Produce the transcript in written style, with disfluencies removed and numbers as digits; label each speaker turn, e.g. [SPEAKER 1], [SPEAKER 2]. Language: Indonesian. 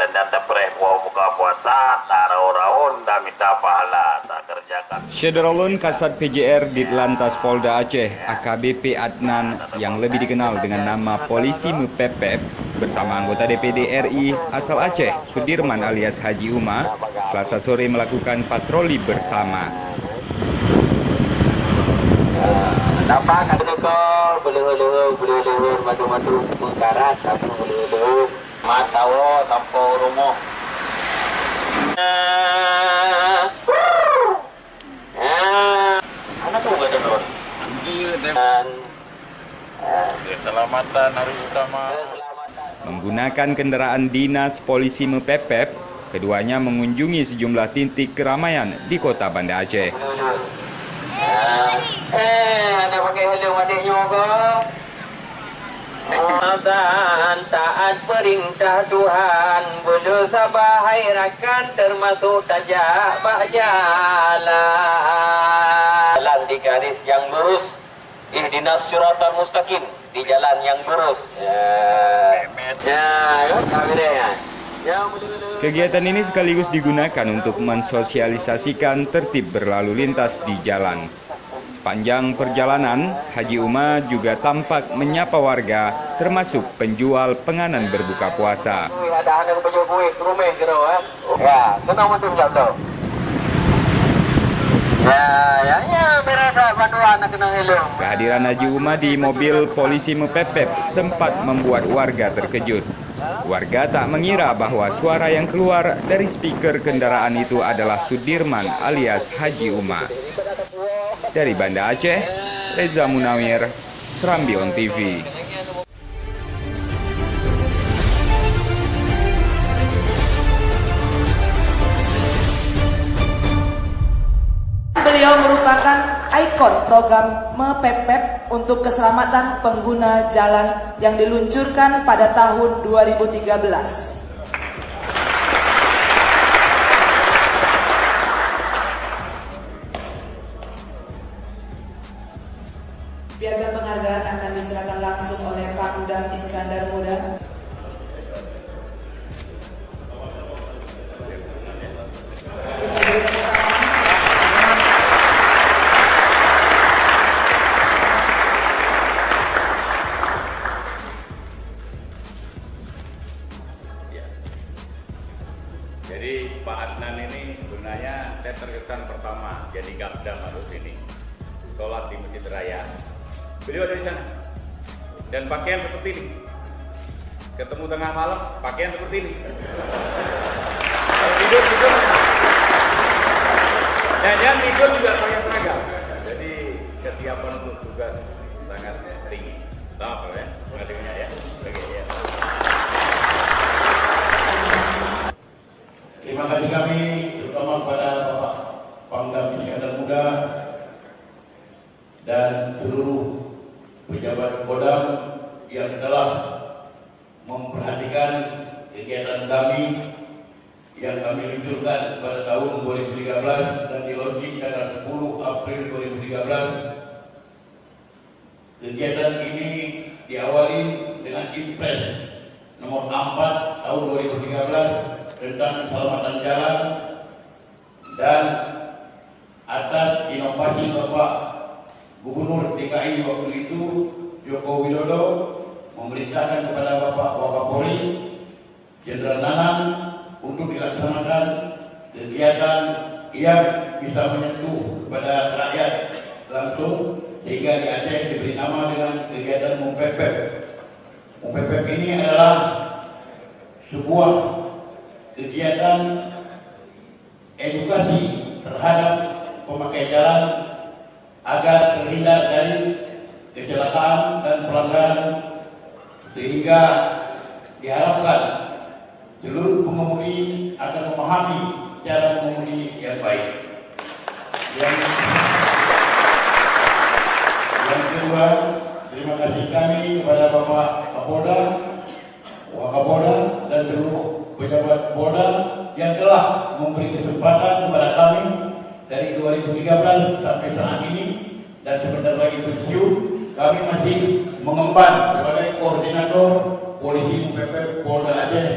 [SPEAKER 1] dan data pereh buka puasa tarau-raun dan minta pahala tak kerjakan.
[SPEAKER 2] Syederalun Kasat PJR Ditlantas Polda Aceh AKBP Adnan yang lebih dikenal dengan nama Polisi Mepepep bersama anggota DPD RI asal Aceh Sudirman alias Haji Uma Selasa sore melakukan patroli bersama.
[SPEAKER 3] Nampak ada kau belur madu mengkarat tapi belur matawo tanpa rumah. Mana tuh gak ada don?
[SPEAKER 1] Keselamatan hari utama.
[SPEAKER 2] Menggunakan kendaraan dinas Polisi Mepepep, keduanya mengunjungi sejumlah titik keramaian di kota Banda Aceh.
[SPEAKER 3] Ada pakai helm adiknya kok. Dan taat perintah Tuhan, bersabar rakan termasuk tajak jalan di garis yang lurus. Ihdinas syiratal mustaqim, di jalan yang lurus.
[SPEAKER 2] Kegiatan ini sekaligus digunakan untuk mensosialisasikan tertib berlalu lintas di jalan. Sepanjang perjalanan, Haji Uma juga tampak menyapa warga, termasuk penjual penganan berbuka puasa. Kehadiran Haji Uma di mobil Polisi Mepepep sempat membuat warga terkejut. Warga tak mengira bahwa suara yang keluar dari speaker kendaraan itu adalah Sudirman alias Haji Uma. Dari Banda Aceh, Reza Munawir, Serambi On TV.
[SPEAKER 4] Beliau merupakan ikon program Mepepep untuk keselamatan pengguna jalan yang diluncurkan pada tahun 2013. Piagam penghargaan akan diserahkan langsung oleh Pangdam Iskandar Muda.
[SPEAKER 5] Jadi Pak Adnan ini sebenarnya saya terkesan pertama jadi Gapda Maruf ini sholat di Masjid Raya. Beliau ada di sana dan pakaian seperti ini. Ketemu tengah malam pakaian seperti ini. Kalau tidur dan yang tidur juga pakai seragam. Jadi kesiapan untuk tugas sangat tinggi. Tahu ya, ngadengnya ya. Oke ya.
[SPEAKER 6] Terima kasih kami terutama kepada Bapak Pangdam Iskandar Muda dan seluruh pejabat Kodam yang telah memperhatikan kegiatan kami yang kami luncurkan pada tahun 2013 dan di-launching tanggal 10 April 2013. Kegiatan ini diawali dengan Impres nomor 4 tahun 2013 tentang keselamatan jalan dan atas inovasi Bapak Gubernur DKI waktu itu Joko Widodo memerintahkan kepada Bapak Wakapolri Jenderal Nanang untuk dilaksanakan kegiatan yang bisa menyentuh kepada rakyat langsung sehingga di Aceh diberi nama dengan kegiatan Mepepep. Mepepep ini adalah sebuah kegiatan edukasi terhadap pemakai jalan agar terhindar dari kecelakaan dan pelanggaran sehingga diharapkan seluruh pengemudi akan memahami cara mengemudi yang baik. Yang kedua, terima kasih kami kepada Bapak Kapolda, Wakapolda dan seluruh pejabat Polda yang telah memberi kesempatan kepada kami dari 2013 sampai saat ini dan sebentar lagi pensiun. Kami masih mengemban sebagai koordinator Polisi Mepepep Polda Aceh.